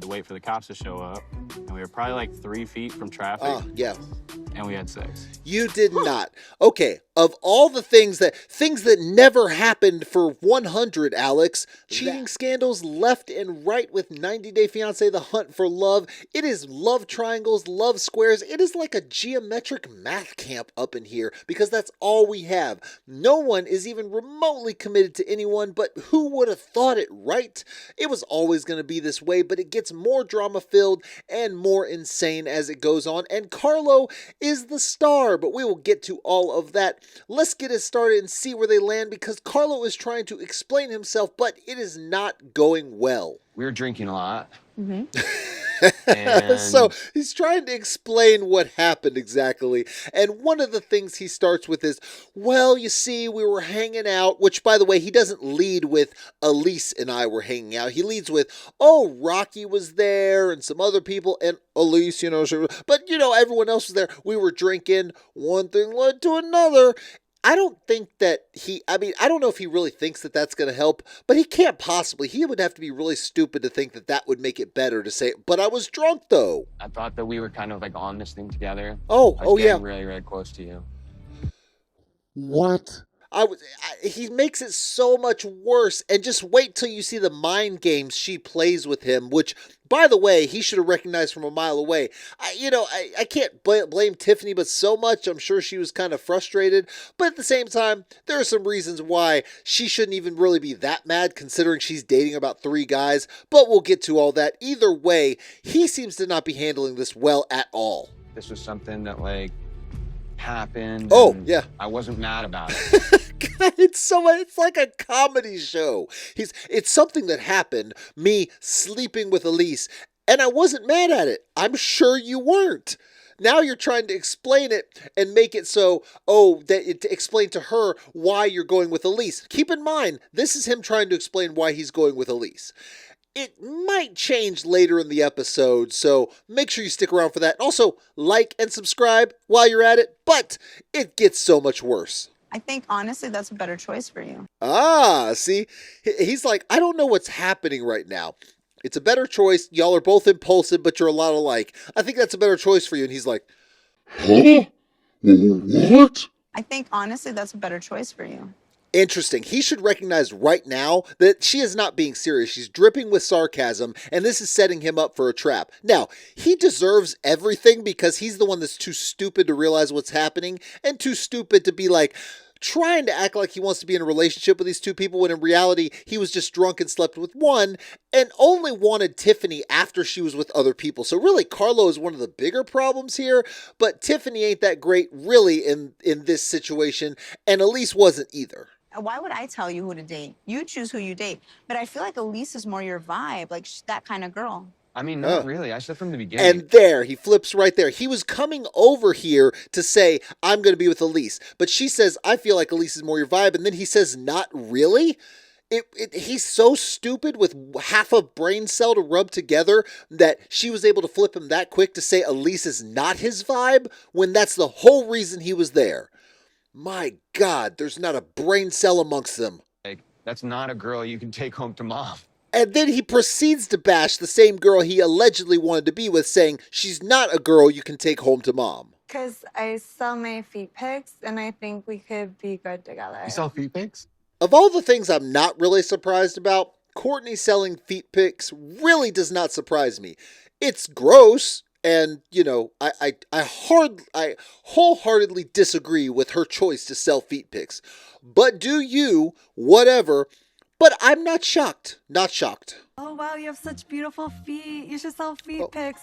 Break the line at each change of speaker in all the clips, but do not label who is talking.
to wait for the cops to show up, and we were probably like 3 feet from traffic.
Yeah.
And we had sex.
You did not. Okay, of all the things that never happened for 100, Alex, cheating scandals left and right with 90 Day Fiancé, The Hunt for Love. It is love triangles, love squares. It is like a geometric math camp up in here because that's all we have. No one is even remotely committed to anyone, but who would have thought it, right? It was always going to be this way, but it gets more drama filled and more insane as it goes on, and Carlo is the star, but we will get to all of that. Let's get it started and see where they land because Carlo is trying to explain himself, but it is not going well.
We were drinking a lot.
Mm-hmm.
So he's trying to explain what happened exactly. And one of the things he starts with is, well, you see, we were hanging out, which, by the way, he doesn't lead with Elise and I were hanging out. He leads with, oh, Rocky was there and some other people and Elise, but, everyone else was there. We were drinking. One thing led to another. I don't think that I don't know if he really thinks that that's going to help, but he can't possibly. He would have to be really stupid to think that that would make it better to say, but I was drunk though.
I thought that we were kind of like on this thing together.
Oh yeah.
Really, really close to you.
What? He makes it so much worse, and just wait till you see the mind games she plays with him, which, by the way, he should have recognized from a mile away. I can't blame Tiffany, but so much, I'm sure she was kind of frustrated, but at the same time, there are some reasons why she shouldn't even really be that mad, considering she's dating about 3 guys, but we'll get to all that. Either way, he seems to not be handling this well at all.
This was something that, happened.
Oh, yeah.
I wasn't mad about it.
It's like a comedy show. It's something that happened, me sleeping with Elise, and I wasn't mad at it. I'm sure you weren't. Now you're trying to explain it and make it so, to explain to her why you're going with Elise. Keep in mind, this is him trying to explain why he's going with Elise. It might change later in the episode, so make sure you stick around for that. Also, like and subscribe while you're at it, but it gets so much worse.
I think, honestly, that's a better choice for you.
Ah, see? He's like, I don't know what's happening right now. It's a better choice. Y'all are both impulsive, but you're a lot alike. I think that's a better choice for you. And he's like, huh? What?
I think, honestly, that's a better choice for you.
Interesting. He should recognize right now that she is not being serious. She's dripping with sarcasm, and this is setting him up for a trap. Now, he deserves everything because he's the one that's too stupid to realize what's happening and too stupid to be trying to act like he wants to be in a relationship with these 2 people when in reality he was just drunk and slept with one and only wanted Tiffany after she was with other people. So really, Carlo is one of the bigger problems here, but Tiffany ain't that great really in this situation, and Elise wasn't either.
Why would I tell you who to date? You choose who you date. But I feel like Elise is more your vibe, that kind of girl.
I mean, not really. I said from the beginning.
And there, he flips right there. He was coming over here to say, I'm going to be with Elise. But she says, I feel like Elise is more your vibe. And then he says, not really? He's so stupid with half a brain cell to rub together that she was able to flip him that quick to say Elise is not his vibe when that's the whole reason he was there. My God, there's not a brain cell amongst them.
That's not a girl you can take home to mom.
And then he proceeds to bash the same girl he allegedly wanted to be with, saying she's not a girl you can take home to mom.
Because I sell my feet pics, and I think we could be good together.
You sell feet pics?
Of all the things I'm not really surprised about, Courtney selling feet pics really does not surprise me. It's gross. And, I wholeheartedly disagree with her choice to sell feet pics. But do you, whatever. But I'm not shocked. Not shocked.
Oh, wow, you have such beautiful feet. You should sell feet pics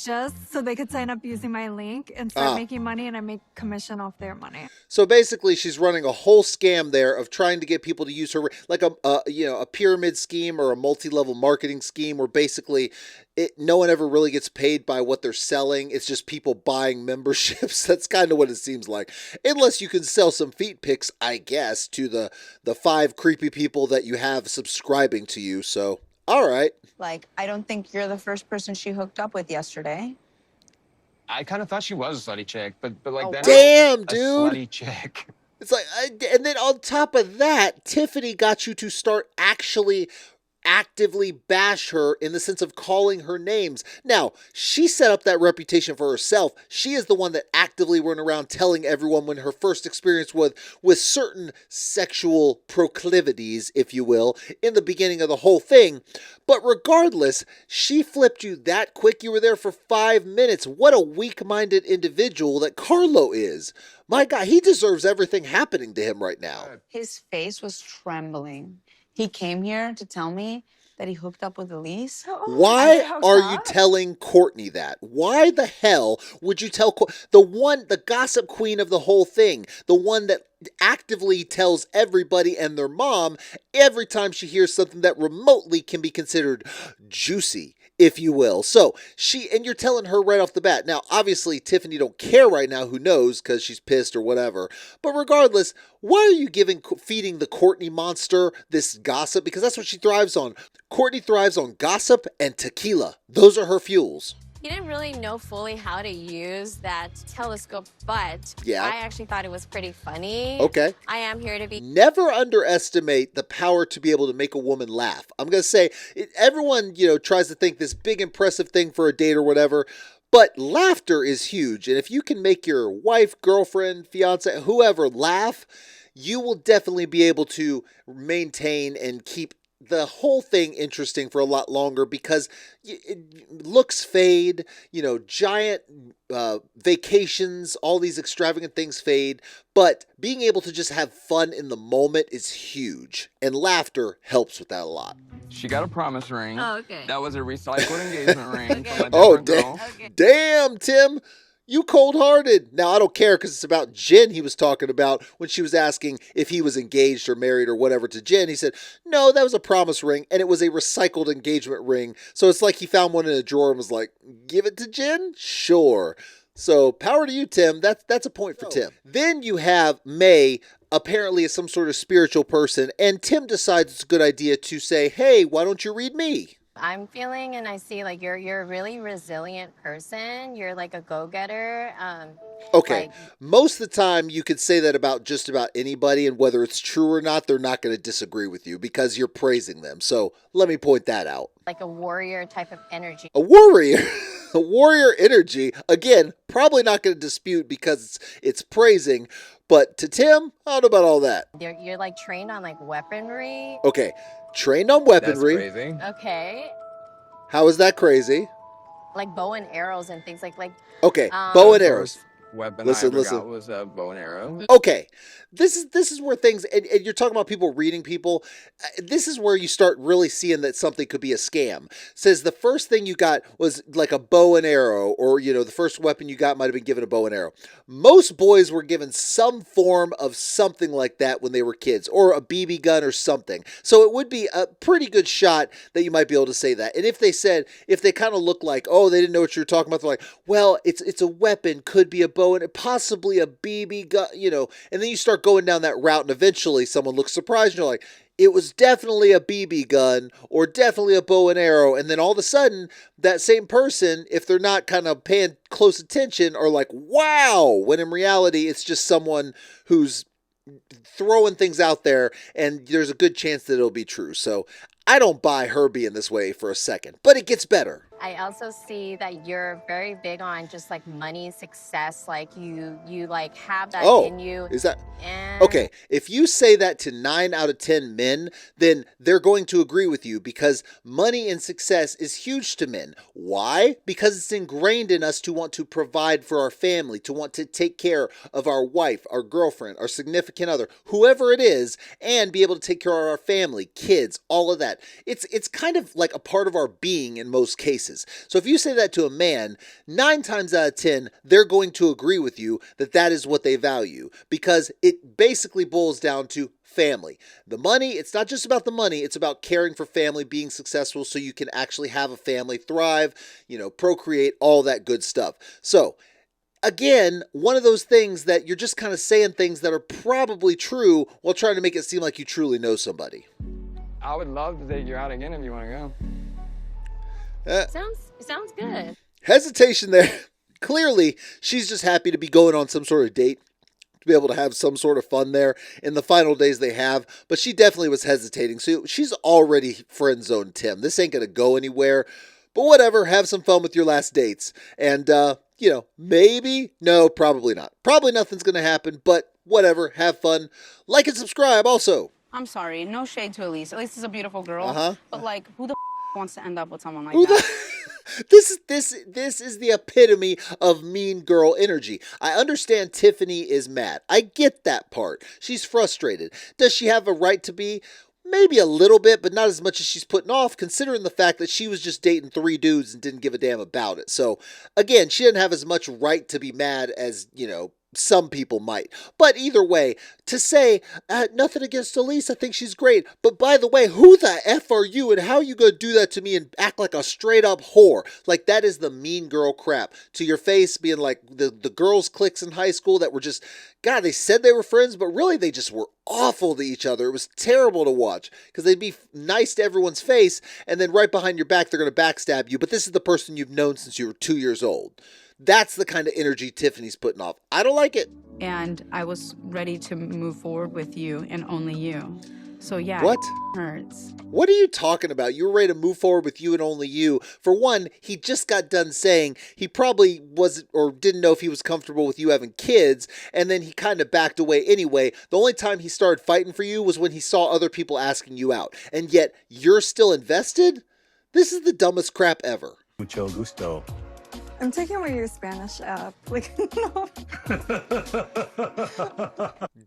just so they could sign up using my link and start making money, and I make commission off their money.
So basically, she's running a whole scam there of trying to get people to use her like a pyramid scheme or a multi-level marketing scheme where basically no one ever really gets paid by what they're selling. It's just people buying memberships. That's kind of what it seems like. Unless you can sell some feet pics, I guess, to the 5 creepy people that you have subscribing to you. So, all right.
I don't think you're the first person she hooked up with yesterday.
I kind of thought she was a slutty chick, but
damn, dude.
Slutty chick.
It's and then on top of that, Tiffany got you to start actually actively bash her in the sense of calling her names. Now, she set up that reputation for herself. She is the one that actively went around telling everyone when her first experience with certain sexual proclivities, if you will, in the beginning of the whole thing. But regardless, she flipped you that quick. You were there for 5 minutes. What a weak-minded individual that Carlo is. My God, he deserves everything happening to him right now.
His face was trembling. He came here to tell me that he hooked up with Elise.
Why are you telling Courtney that? Why the hell would you tell the gossip queen of the whole thing, the one that actively tells everybody and their mom every time she hears something that remotely can be considered juicy, if you will. So and you're telling her right off the bat. Now, obviously, Tiffany don't care right now, who knows, because she's pissed or whatever. But regardless, why are you feeding the Courtney monster this gossip? Because that's what she thrives on. Courtney thrives on gossip and tequila. Those are her fuels.
He didn't really know fully how to use that telescope, but
yeah.
I actually thought it was pretty funny.
Okay.
I am here to be...
Never underestimate the power to be able to make a woman laugh. I'm going to say, everyone, tries to think this big impressive thing for a date or whatever, but laughter is huge. And if you can make your wife, girlfriend, fiance, whoever laugh, you will definitely be able to maintain and keep the whole thing interesting for a lot longer, because looks fade, giant vacations, all these extravagant things fade, but being able to just have fun in the moment is huge, and laughter helps with that a lot.
She got a promise ring.
Oh, okay.
That was a recycled engagement ring.
Okay.
From a
Oh,
different girl.
Damn, Tim. You cold-hearted. Now, I don't care, because it's about Jen he was talking about when she was asking if he was engaged or married or whatever to Jen. He said, no, that was a promise ring, and it was a recycled engagement ring. So it's like he found one in a drawer and was like, give it to Jen? Sure. So power to you, Tim. That's a point for Tim. Then you have May, apparently is some sort of spiritual person, and Tim decides it's a good idea to say, hey, why don't you read me?
I'm feeling, and I see, like, you're a really resilient person. You're like a go-getter.
Okay, most of the time you could say that about just about anybody, and whether it's true or not, they're not going to disagree with you because you're praising them. So let me point that out.
Like a warrior type of energy.
A warrior, a warrior energy. Again, probably not going to dispute because it's praising. But to Tim, I don't know about all that.
You're like trained on like weaponry.
Okay, trained on weaponry.
That's crazy.
Okay.
How is that crazy?
Like bow and arrows and things like.
Okay, bow and arrows.
Weapon
Listen.
got was a bow and arrow.
Okay, this is where things, and you're talking about people reading people. This is where you start really seeing that something could be a scam. Says the first thing you got was like a bow and arrow, or the first weapon you got might have been given a bow and arrow. Most boys were given some form of something like that when they were kids, or a BB gun or something. So it would be a pretty good shot that you might be able to say that. And if they kind of look like, oh, they didn't know what you were talking about, they're like, well, it's a weapon, could be a bow and possibly a BB gun, and then you start going down that route, and eventually someone looks surprised, and you're like, it was definitely a BB gun or definitely a bow and arrow, and then all of a sudden, that same person, if they're not kind of paying close attention, are like, wow, when in reality, it's just someone who's throwing things out there, and there's a good chance that it'll be true. So I don't buy her being this way for a second, but it gets better.
I also see that you're very big on just like money, success, like you like have that in you.
Is that okay? If you say that to 9 out of 10 men, then they're going to agree with you, because money and success is huge to men. Why? Because it's ingrained in us to want to provide for our family, to want to take care of our wife, our girlfriend, our significant other, whoever it is, and be able to take care of our family, kids, all of that. It's kind of like a part of our being in most cases. So if you say that to a man, 9 times out of 10, they're going to agree with you that is what they value, because it basically boils down to family. The money, it's not just about the money, it's about caring for family, being successful so you can actually have a family, thrive, procreate, all that good stuff. So again, one of those things that you're just kind of saying things that are probably true while trying to make it seem like you truly know somebody.
I would love to take you out again if you want to go.
Sounds good.
Hesitation there. Clearly, she's just happy to be going on some sort of date. to be able to have some sort of fun there. In the final days they have, but she definitely was hesitating. So she's already friend zoned Tim. This ain't going to go anywhere. But whatever, have some fun with your last dates. And, maybe, no, probably not. Probably nothing's going to happen, but whatever, have fun. Like and subscribe also.
I'm sorry, no shade to Elise. Elise is a beautiful girl. But like, who the wants to end up with someone like that?
This is the epitome of mean girl energy. I understand Tiffany is mad. I get that part. She's frustrated. Does she have a right to be? Maybe a little bit, but not as much as she's putting off, considering the fact that she was just dating 3 dudes and didn't give a damn about it. So, again, she didn't have as much right to be mad as, some people might. But either way, to say, nothing against Elise, I think she's great. But by the way, who the F are you and how are you going to do that to me and act like a straight up whore? Like, that is the mean girl crap. To your face, being like the girls' cliques in high school that were just, God, they said they were friends, but really they just were awful to each other. It was terrible to watch because they'd be nice to everyone's face and then right behind your back, they're going to backstab you. But this is the person you've known since you were 2 years old. That's the kind of energy Tiffany's putting off. I don't like it.
And I was ready to move forward with you and only you. So yeah,
what?
It hurts.
What are you talking about? You were ready to move forward with you and only you. For one, he just got done saying he probably wasn't or didn't know if he was comfortable with you having kids, and then he kind of backed away anyway. The only time he started fighting for you was when he saw other people asking you out. And yet, you're still invested? This is the dumbest crap ever.
Mucho gusto.
I'm taking away your Spanish app. Like, no.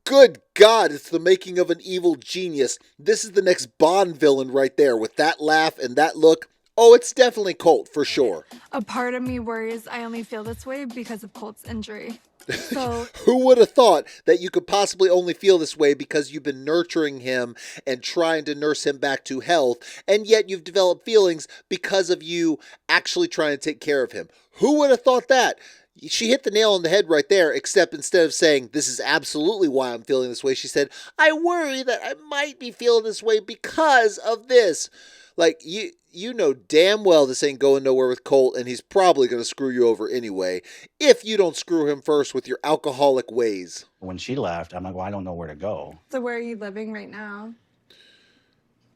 Good God, it's the making of an evil genius. This is the next Bond villain right there with that laugh and that look. Oh, it's definitely Colt for sure.
A part of me worries I only feel this way because of Colt's injury. So
who would have thought that you could possibly only feel this way because you've been nurturing him and trying to nurse him back to health, and yet you've developed feelings because of you actually trying to take care of him? Who would have thought that? She hit the nail on the head right there, except instead of saying, this is absolutely why I'm feeling this way, she said, I worry that I might be feeling this way because of this. Like, you know damn well this ain't going nowhere with Colt, and he's probably going to screw you over anyway, if you don't screw him first with your alcoholic ways.
When she left, I'm like, well, I don't know where to go.
So where are you living right now?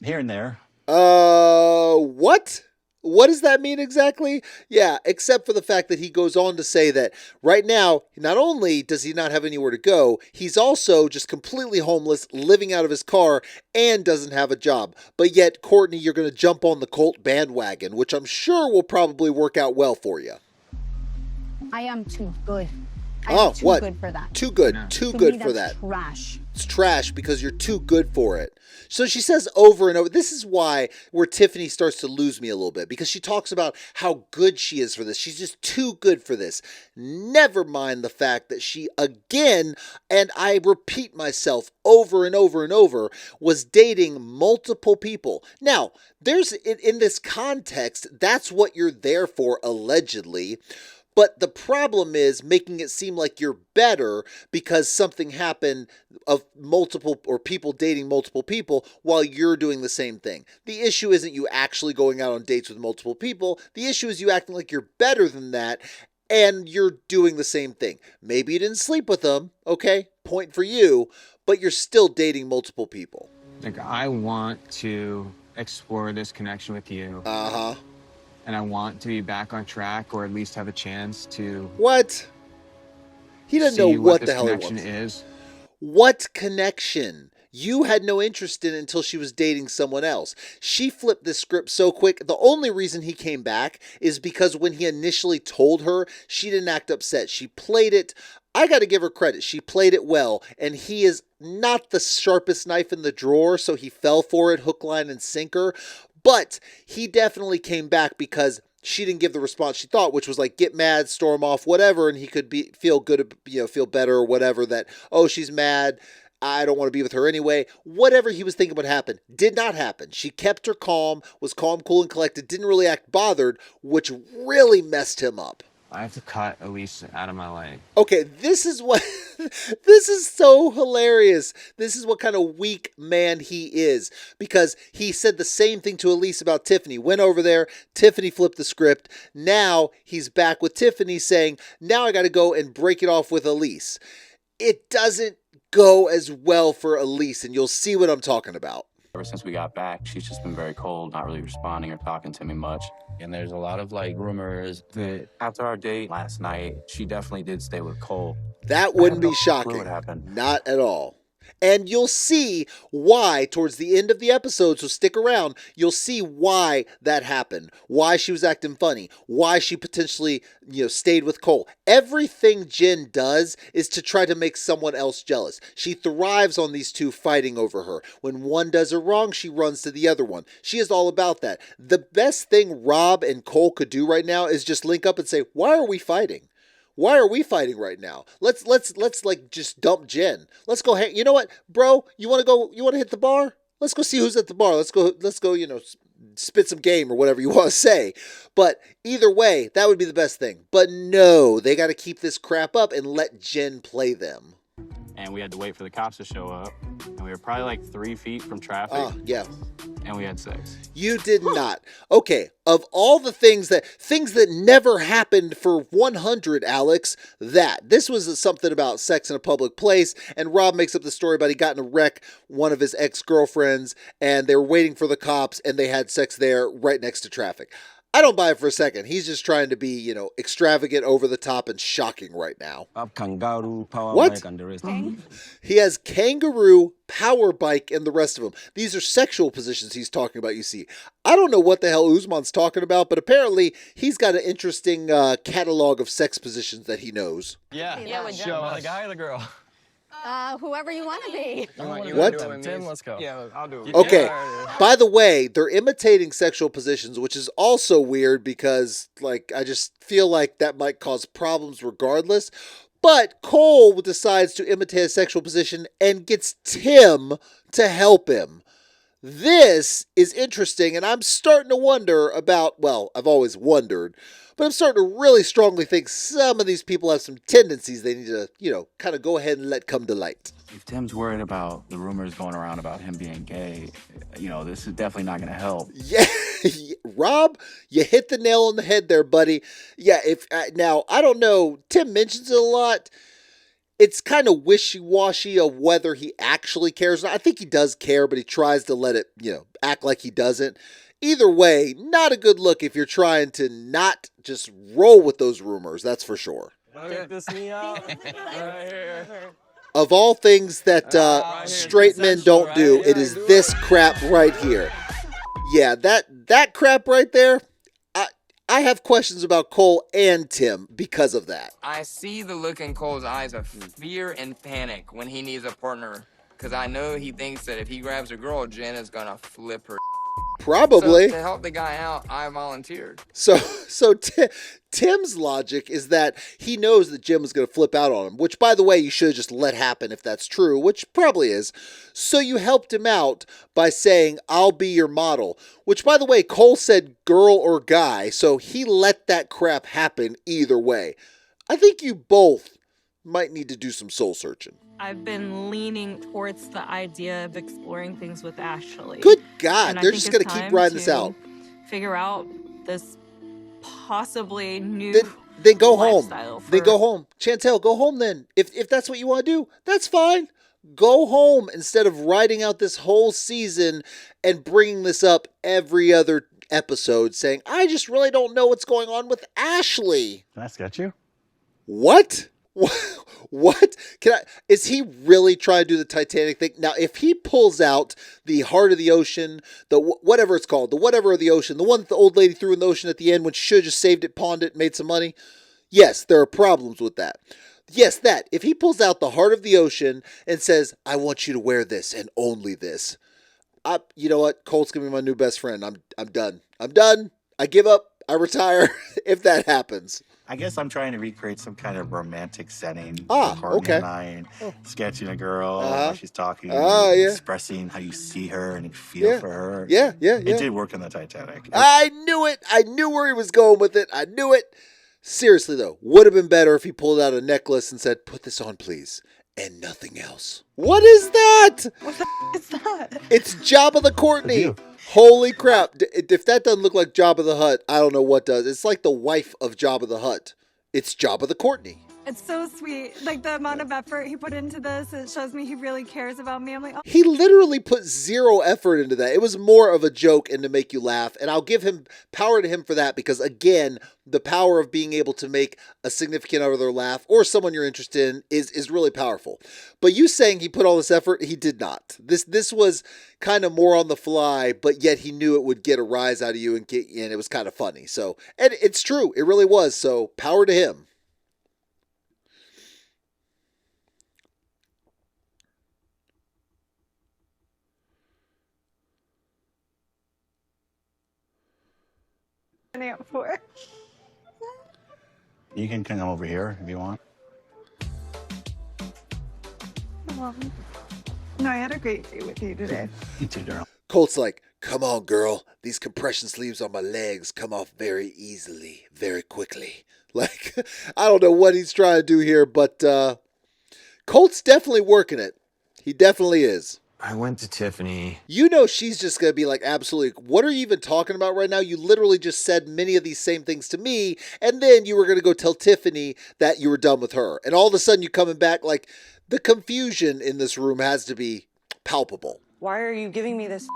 Here and there.
What? What does that mean exactly? Yeah, except for the fact that he goes on to say that right now, not only does he not have anywhere to go, he's also just completely homeless, living out of his car, and doesn't have a job. But yet, Courtney, you're going to jump on the Colt bandwagon, which I'm sure will probably work out well for you.
I am too good.
I'm
too
what?
good for that.
Too good.
Yeah.
Too
To
good
me,
for
that's
that.
trash.
It's trash because you're too good for it. So she says over and over, this is where Tiffany starts to lose me a little bit, because she talks about how good she is for this. She's just too good for this. Never mind the fact that she, again, and I repeat myself over and over and over, was dating multiple people. Now, there's, in this context, that's what you're there for, allegedly. But the problem is making it seem like you're better because something happened of multiple or people dating multiple people while you're doing the same thing. The issue isn't you actually going out on dates with multiple people. The issue is you acting like you're better than that and you're doing the same thing. Maybe you didn't sleep with them, okay? Point for you, but you're still dating multiple people.
Like, I want to explore this connection with you.
Uh-huh.
And I want to be back on track, or at least have a chance to.
What? He doesn't
see
know what the
this
hell he
connection
wants.
is.
What connection? You had no interest in it until she was dating someone else. She flipped this script so quick. The only reason he came back is because when he initially told her, she didn't act upset. She played it. I got to give her credit. She played it well, and he is not the sharpest knife in the drawer, so he fell for it, hook, line, and sinker. But he definitely came back because she didn't give the response she thought, which was like, get mad, storm off, whatever, and he could feel good, feel better or whatever, that, oh, she's mad, I don't want to be with her anyway. Whatever he was thinking would happen did not happen. She kept her calm, was calm, cool, and collected, didn't really act bothered, which really messed him up.
I have to cut Elise out of my life.
Okay, this is what, this is so hilarious. This is what kind of weak man he is, because he said the same thing to Elise about Tiffany. Went over there, Tiffany flipped the script. Now he's back with Tiffany saying, now I got to go and break it off with Elise. it doesn't go as well for Elise, and you'll see what I'm talking about.
Ever since we got back, she's just been very cold, not really responding or talking to me much. And there's a lot of like rumors that after our date last night, she definitely did stay with Colt.
That wouldn't be shocking.
What happened?
Not at all. And you'll see why towards the end of the episode, so stick around. You'll see why that happened, why she was acting funny, why she potentially, stayed with Cole. Everything Jen does is to try to make someone else jealous. She thrives on these two fighting over her. When one does her wrong, she runs to the other one. She is all about that. The best thing Rob and Cole could do right now is just link up and say, why are we fighting? Why are we fighting right now? Let's like just dump Jen. Let's go. You know what, bro? You want to go? You want to hit the bar? Let's go see who's at the bar. Let's go. Spit some game or whatever you want to say. But either way, that would be the best thing. But no, they got to keep this crap up and let Jen play them.
And we had to wait for the cops to show up. And we were probably like 3 feet from traffic.
Yeah.
And we had sex.
You did not. Okay, of all the things that never happened for 100, Alex, this was something about sex in a public place, and Rob makes up the story about he got in a wreck, one of his ex-girlfriends, and they were waiting for the cops, and they had sex there right next to traffic. I don't buy it for a second. He's just trying to be, extravagant, over the top, and shocking right now. What? He has kangaroo, power bike, and the rest of them. These are sexual positions he's talking about, you see. I don't know what the hell Usman's talking about, but apparently he's got an interesting catalog of sex positions that he knows.
Yeah, show the guy or the girl?
Whoever you want to be.
What?
Tim, let's go.
Yeah, I'll do it.
Okay, by the way, they're imitating sexual positions, which is also weird because, I just feel like that might cause problems regardless. But Cole decides to imitate a sexual position and gets Tim to help him. This is interesting, and I'm starting to wonder about, I've always wondered, but I'm starting to really strongly think some of these people have some tendencies they need to, kind of go ahead and let come to light.
If Tim's worried about the rumors going around about him being gay, this is definitely not going to help.
Yeah, Rob, you hit the nail on the head there, buddy. Yeah, now, I don't know, Tim mentions it a lot. It's kind of wishy-washy of whether he actually cares. I think he does care, but he tries to let it, act like he doesn't. Either way, not a good look if you're trying to not just roll with those rumors, that's for sure.
Check this me out. Right here.
Of all things that straight men don't do, it is this crap right here. Yeah, that crap right there, I have questions about Cole and Tim because of that.
I see the look in Cole's eyes of fear and panic when he needs a partner. Because I know he thinks that if he grabs a girl, Jen is going to flip her.
Probably.
So to help the guy out, I volunteered.
So Tim's logic is that he knows that Jim was going to flip out on him, which, by the way, you should have just let happen if that's true, which probably is. So you helped him out by saying, I'll be your model, which, by the way, Cole said girl or guy, so he let that crap happen either way. I think you both might need to do some soul searching.
I've been leaning towards the idea of exploring things with Ashley.
Good God,
And I
they're
think
just going
it's
to keep
time
riding this out.
Figure out this possibly new
Then go home.
lifestyle
Then
for-
go home. Chantel, go home then. If that's what you want to do, that's fine. Go home instead of riding out this whole season and bringing this up every other episode saying, I just really don't know what's going on with Ashley.
Can I sketch you?
What? What? Is he really trying to do the Titanic thing? Now, if he pulls out the heart of the ocean, the whatever it's called, the whatever of the ocean, the one that the old lady threw in the ocean at the end when she should have just saved it, pawned it, made some money. Yes, there are problems with that. Yes, that. If he pulls out the heart of the ocean and says, I want you to wear this and only this. You know what? Colt's going to be my new best friend. I'm done. I'm done. I give up. I retire if that happens.
I guess I'm trying to recreate some kind of romantic setting.
Courtney okay.
And I, sketching a girl while she's talking, expressing how you see her and you feel for her.
Yeah.
It did work on the Titanic.
I knew it. I knew where he was going with it. I knew it. Seriously, though, would have been better if he pulled out a necklace and said, put this on, please, and nothing else. What is that?
What the is that?
It's Jabba the Courtney. Holy crap. If that doesn't look like Jabba the Hutt, I don't know what does. It's like the wife of Jabba the Hutt. It's Jabba the Courtney.
It's so sweet. Like the amount of effort he put into this, it shows me he really cares about me. I'm like, oh.
He literally put zero effort into that. It was more of a joke and to make you laugh. And I'll give him power to him for that because, again, the power of being able to make a significant other laugh or someone you're interested in is really powerful. But you saying he put all this effort, he did not. This was kind of more on the fly, but yet he knew it would get a rise out of you and it was kind of funny. So, and it's true. It really was. So power to him.
For.
You can come over here if you want.
No, I had a great day with you today.
You too, girl.
Colt's like, come on, girl. These compression sleeves on my legs come off very easily, very quickly. Like, I don't know what he's trying to do here, but Colt's definitely working it. He definitely is.
I went to Tiffany.
You know she's just going to be like, absolutely, what are you even talking about right now? You literally just said many of these same things to me, and then you were going to go tell Tiffany that you were done with her. And all of a sudden you coming back, like, the confusion in this room has to be palpable.
Why are you giving me this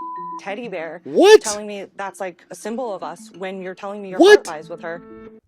teddy bear?
What?
Telling me that's like a symbol of us when you're telling me your
What?
heart lies with her.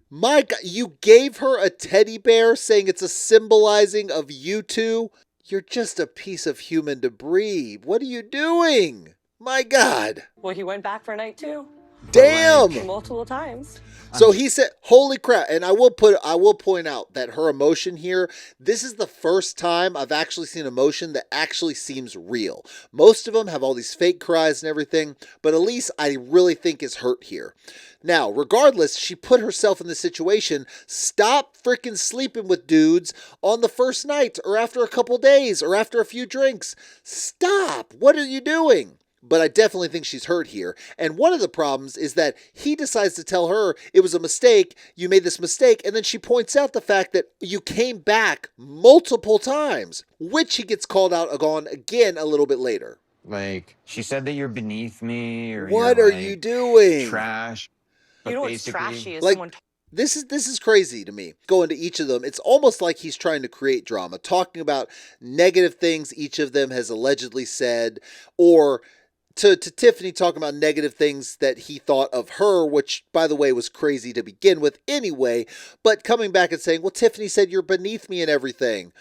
My God, you gave her a teddy bear saying it's a symbolizing of you two? You're just a piece of human debris. What are you doing? My God.
Well, he went back for a night too.
Damn.
Multiple times.
So he said, holy crap. And I will point out that her emotion here, this is the first time I've actually seen emotion that actually seems real. Most of them have all these fake cries and everything, but Elise, I really think is hurt here. Now, regardless, she put herself in this situation. Stop freaking sleeping with dudes on the first night or after a couple days or after a few drinks. Stop. What are you doing? But I definitely think she's hurt here. And one of the problems is that he decides to tell her it was a mistake, you made this mistake, and then she points out the fact that you came back multiple times, which he gets called out on again a little bit later.
Like, she said that you're beneath me, or
what
you're,
are you doing?
Trash.
You know what's trashy is
like,
someone...
This is crazy to me. Going to each of them, it's almost like he's trying to create drama, talking about negative things each of them has allegedly said, or... To Tiffany talking about negative things that he thought of her, which, by the way, was crazy to begin with anyway, but coming back and saying, well, Tiffany said you're beneath me and everything.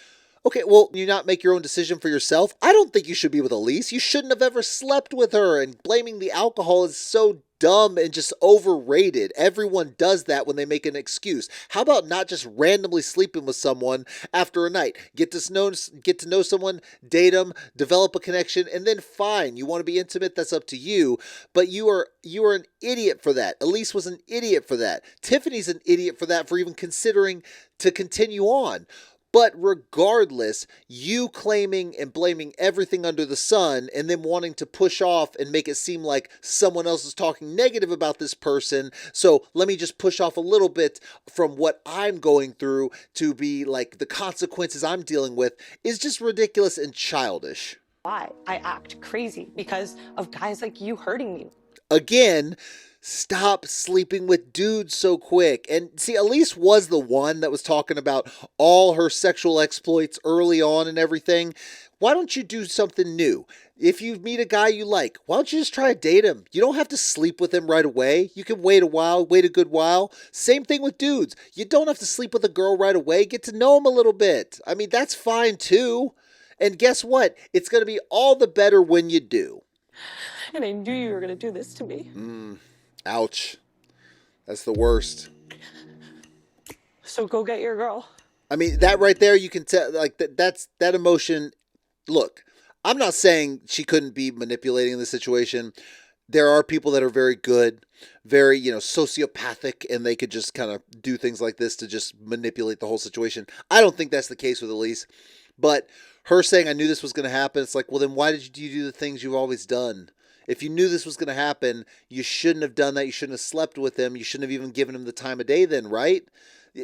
Okay, well, you not make your own decision for yourself? I don't think you should be with Elise. You shouldn't have ever slept with her, and blaming the alcohol is so dumb and just overrated. Everyone does that when they make an excuse. How about not just randomly sleeping with someone after a night? Get to know someone, date them, develop a connection, and then fine. You want to be intimate, that's up to you. But you are an idiot for that. Elise was an idiot for that. Tiffany's an idiot for that, for even considering to continue on. But regardless, you claiming and blaming everything under the sun and then wanting to push off and make it seem like someone else is talking negative about this person. So let me just push off a little bit from what I'm going through to be like the consequences I'm dealing with is just ridiculous and childish.
Why? I act crazy because of guys like you hurting me.
Again, stop sleeping with dudes so quick. And see, Elise was the one that was talking about all her sexual exploits early on and everything. Why don't you do something new? If you meet a guy you like, why don't you just try to date him? You don't have to sleep with him right away. You can wait a while, wait a good while. Same thing with dudes. You don't have to sleep with a girl right away. Get to know him a little bit. I mean, that's fine too. And guess what? It's going to be all the better when you do.
And I knew you were going to do this to me.
Ouch. That's the worst.
So go get your girl.
I mean, that right there, you can tell, like, that's that emotion. Look, I'm not saying she couldn't be manipulating the situation. There are people that are very good, very, sociopathic, and they could just kind of do things like this to just manipulate the whole situation. I don't think that's the case with Elise. But her saying, I knew this was going to happen, it's like, well, then why did you do the things you've always done? If you knew this was going to happen, you shouldn't have done that. You shouldn't have slept with him. You shouldn't have even given him the time of day then, right?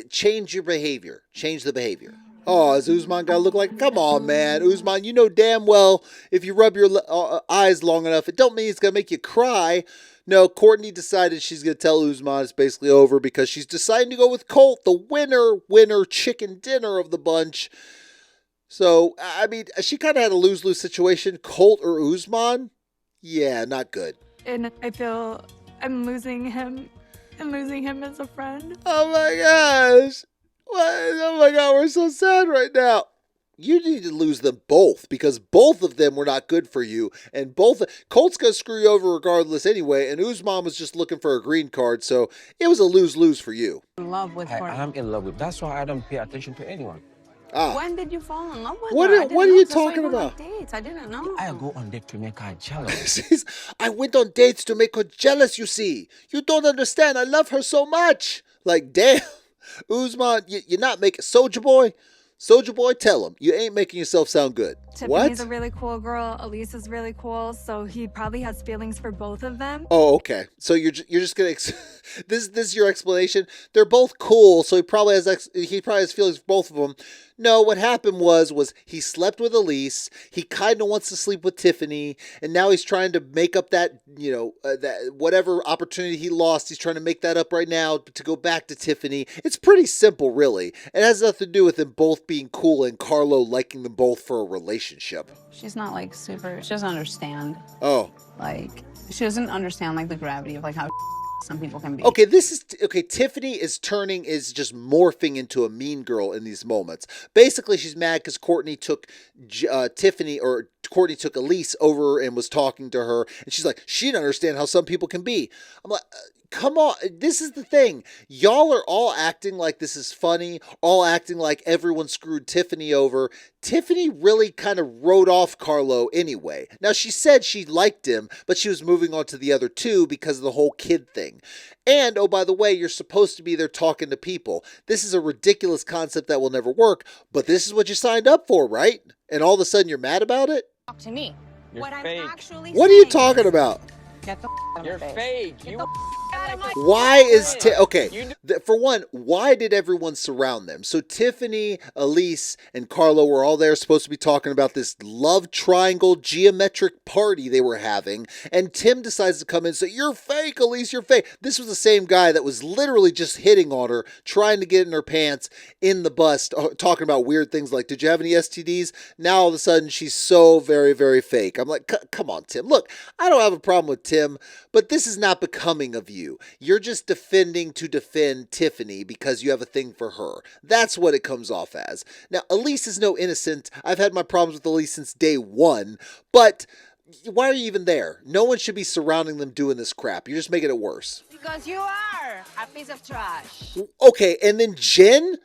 Change your behavior. Change the behavior. Oh, is Usman got to look like? Come on, man. Usman, you know damn well if you rub your eyes long enough, it don't mean it's going to make you cry. No, Courtney decided she's going to tell Usman it's basically over because she's deciding to go with Colt, the winner chicken dinner of the bunch. So, I mean, she kind of had a lose-lose situation. Colt or Usman? Yeah, not good.
And I feel I'm losing him. I'm losing him as a friend.
Oh my gosh. What? Oh my God, we're so sad right now. You need to lose them both because both of them were not good for you. And Colt's going to screw you over regardless anyway. And Usman was just looking for a green card. So it was a lose-lose for you.
In love with her.
I'm in love with. That's why I don't pay attention to anyone.
When did you fall in love with
what
her?
What are you talking about?
Dates. I didn't know.
I go on date to make her jealous.
I went on dates to make her jealous, you see. You don't understand. I love her so much. Like, damn. Usman, you're not making... Soulja Boy? Soulja Boy, tell him. You ain't making yourself sound good.
Tiffany's a really cool girl. Elise is really cool. So he probably has feelings for both of them.
Oh, okay. So you're just gonna this is your explanation. They're both cool, so he probably has feelings for both of them. No, what happened was he slept with Elise. He kind of wants to sleep with Tiffany, and now he's trying to make up that that whatever opportunity he lost. He's trying to make that up right now to go back to Tiffany. It's pretty simple, really. It has nothing to do with them both being cool and Carlo liking them both for a relationship.
She's not like super. She doesn't understand.
Oh,
Like she doesn't understand like the gravity of like how some people can be.
Okay, Tiffany is just morphing into a mean girl in these moments. Basically, she's mad because Courtney took Courtney took Elise over and was talking to her, and she's like, she didn't understand how some people can be. I'm like, come on, this is the thing. Y'all are all acting like this is funny, all acting like everyone screwed Tiffany over. Tiffany really kind of wrote off Carlo anyway. Now, she said she liked him, but she was moving on to the other two because of the whole kid thing. And, oh, by the way, you're supposed to be there talking to people. This is a ridiculous concept that will never work, but this is what you signed up for, right? And all of a sudden you're mad about it?
Talk to me.
You're fake.
What are you talking about?
Get the
You're fake. You
out of my
Why is for one, why did everyone surround them? So Tiffany, Elise, and Carlo were all there supposed to be talking about this love triangle geometric party they were having, and Tim decides to come in and say, you're fake, Elise, you're fake. This was the same guy that was literally just hitting on her, trying to get in her pants in the bus, talking about weird things like, did you have any STDs? Now all of a sudden she's so very, very fake. I'm like, come on, Tim. Look, I don't have a problem with Tim, but this is not becoming of you. You're just defending to defend Tiffany because you have a thing for her. That's what it comes off as. Now, Elise is no innocent. I've had my problems with Elise since day one, but why are you even there? No one should be surrounding them doing this crap. You're just making it worse.
Because you are a piece of trash.
Okay, and then Jen,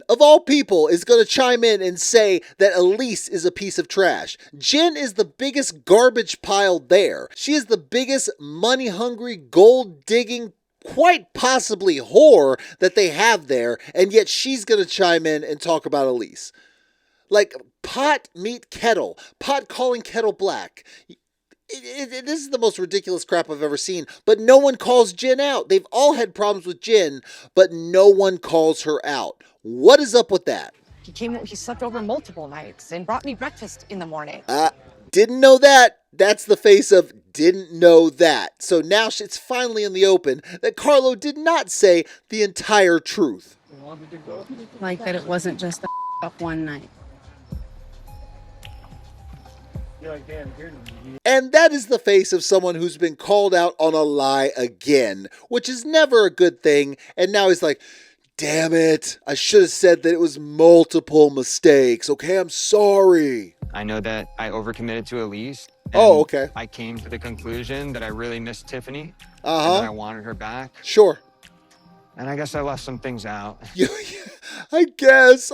of all people, is going to chime in and say that Elise is a piece of trash. Jen is the biggest garbage pile there. She is the biggest money-hungry, gold-digging, quite possibly whore that they have there, and yet she's going to chime in and talk about Elise. Like, pot meet kettle. Pot calling kettle black. This is the most ridiculous crap I've ever seen, but no one calls Jen out. They've all had problems with Jen, but no one calls her out. What is up with that?
He slept over multiple nights and brought me breakfast in the morning.
Didn't know that. That's the face of didn't know that. So now it's finally in the open that Carlo did not say the entire truth.
Like that it wasn't just up one night.
And that is the face of someone who's been called out on a lie again, which is never a good thing. And now he's like, damn it, I should have said that it was multiple mistakes. Okay, I'm sorry.
I know that I overcommitted to Elise.
Oh, okay.
I came to the conclusion that I really missed Tiffany.
Uh-huh.
And that I wanted her back.
Sure.
And I guess I left some things out.
I guess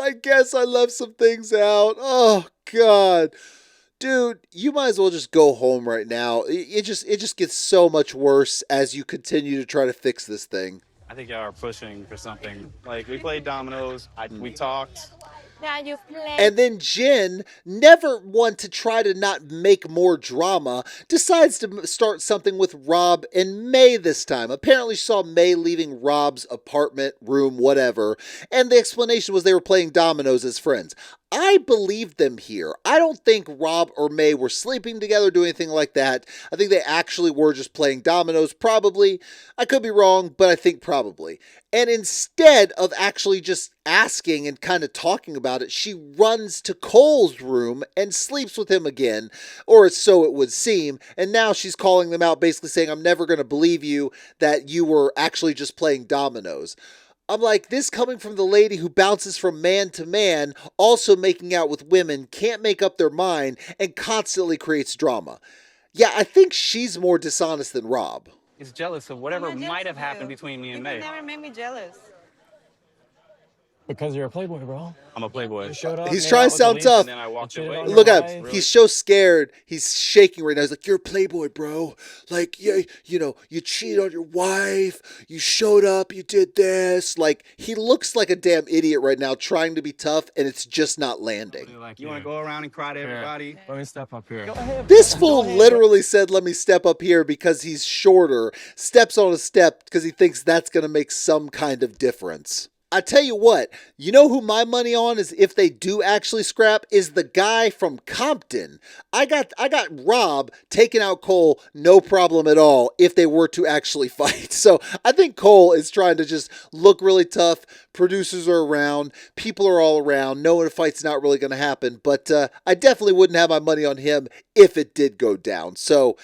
I left some things out. Oh, God. Dude, you might as well just go home right now. It just gets so much worse as you continue to try to fix this thing.
I think y'all are pushing for something. Like, we played dominoes, we talked.
Now you play.
And then Jen, never one to try to not make more drama, decides to start something with Rob and May this time. Apparently she saw May leaving Rob's apartment, room, whatever, and the explanation was they were playing dominoes as friends. I believe them here. I don't think Rob or May were sleeping together, doing anything like that. I think they actually were just playing dominoes, probably. I could be wrong, but I think probably. And instead of actually just asking and kind of talking about it, she runs to Cole's room and sleeps with him again, or so it would seem. And now she's calling them out, basically saying, I'm never going to believe you that you were actually just playing dominoes. I'm like, this coming from the lady who bounces from man to man, also making out with women, can't make up their mind, and constantly creates drama. Yeah, I think she's more dishonest than Rob.
He's jealous of whatever might have happened between me and May.
You never made me jealous.
Because you're a playboy, bro.
I'm a playboy.
You showed up.
He's trying to sound tough.
And then I walked away.
Look at him. He's so scared. He's shaking right now. He's like, you're a playboy, bro. Like, yeah, you know, you cheated on your wife. You showed up. You did this. Like, he looks like a damn idiot right now trying to be tough, and it's just not landing.
You want to go around and cry to everybody?
Let me step up here.
This fool literally said, let me step up here because he's shorter. Steps on a step because he thinks that's going to make some kind of difference. I tell you what, you know who my money on is if they do actually scrap is the guy from Compton. I got Rob taking out Cole, no problem at all, if they were to actually fight. So I think Cole is trying to just look really tough. Producers are around. People are all around. Knowing a fight's not really going to happen. But I definitely wouldn't have my money on him if it did go down. So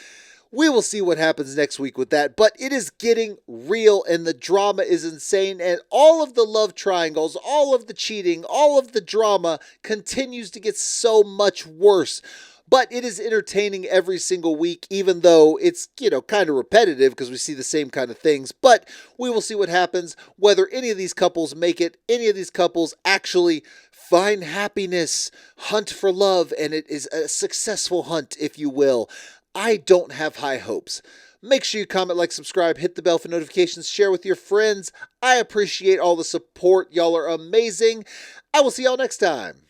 we will see what happens next week with that, but it is getting real and the drama is insane, and all of the love triangles, all of the cheating, all of the drama continues to get so much worse. But it is entertaining every single week, even though it's, kind of repetitive because we see the same kind of things. But we will see what happens, whether any of these couples make it, any of these couples actually find happiness, hunt for love, and it is a successful hunt, if you will. I don't have high hopes. Make sure you comment, like, subscribe, hit the bell for notifications, share with your friends. I appreciate all the support. Y'all are amazing. I will see y'all next time.